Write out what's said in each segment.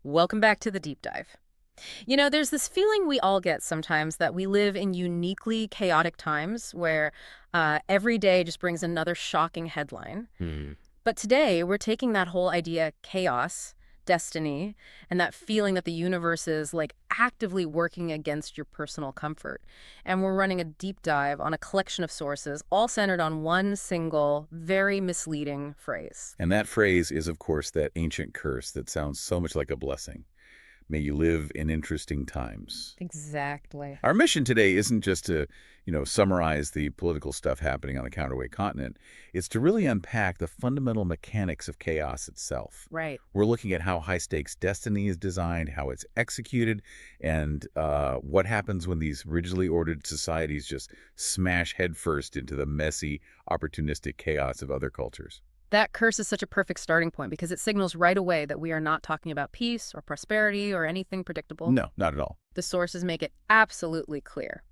Welcome back to the deep dive. There's this feeling we all get sometimes that we live in uniquely chaotic times where every day just brings another shocking headline. Hmm. But today, we're taking that whole idea chaos, destiny, and that feeling that the universe is like actively working against your personal comfort. And we're running a deep dive on a collection of sources, all centered on one single, very misleading phrase. And that phrase is, of course, that ancient curse that sounds so much like a blessing. May you live in interesting times. Exactly. Our mission today isn't just to, summarize the political stuff happening on the counterweight continent. It's to really unpack the fundamental mechanics of chaos itself. Right. We're looking at how high-stakes destiny is designed, how it's executed, and what happens when these rigidly ordered societies just smash headfirst into the messy, opportunistic chaos of other cultures. That curse is such a perfect starting point because it signals right away that we are not talking about peace or prosperity or anything predictable. No, not at all. The sources make it absolutely clear.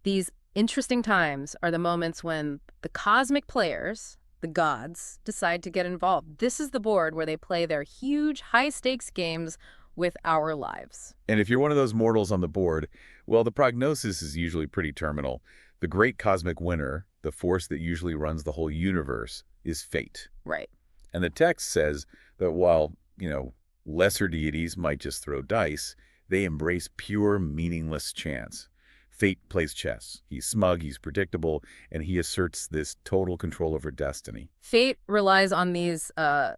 These interesting times are the moments when the cosmic players, the gods, decide to get involved. This is the board where they play their huge, high-stakes games with our lives. And if you're one of those mortals on the board, well, the prognosis is usually pretty terminal. The great cosmic winner, the force that usually runs the whole universe, is fate. Right. And the text says that while, lesser deities might just throw dice, they embrace pure, meaningless chance. Fate plays chess. He's smug, he's predictable, and he asserts this total control over destiny. Fate relies on these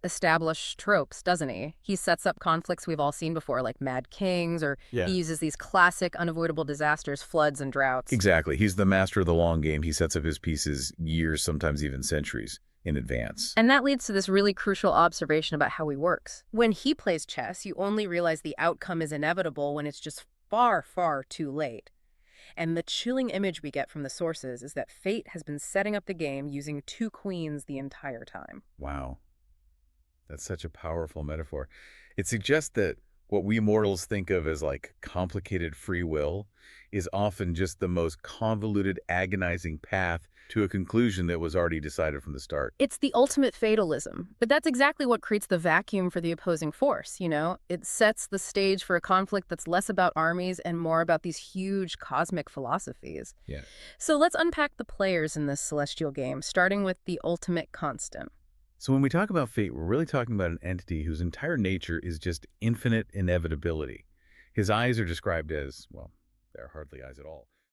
established tropes, doesn't he? He sets up conflicts we've all seen before, like Mad Kings, or Yeah. he uses these classic unavoidable disasters, floods and droughts. Exactly. He's the master of the long game. He sets up his pieces years, sometimes even centuries in advance. And that leads to this really crucial observation about how he works. When he plays chess, you only realize the outcome is inevitable when it's just far, far too late. And the chilling image we get from the sources is that fate has been setting up the game using two queens the entire time. Wow. That's such a powerful metaphor. It suggests that what we mortals think of as like complicated free will is often just the most convoluted, agonizing path to a conclusion that was already decided from the start. It's the ultimate fatalism, but that's exactly what creates the vacuum for the opposing force, It sets the stage for a conflict that's less about armies and more about these huge cosmic philosophies. Yeah. So let's unpack the players in this celestial game, starting with the ultimate constant. So when we talk about fate, we're really talking about an entity whose entire nature is just infinite inevitability. His eyes are described as, well, they're hardly eyes at all.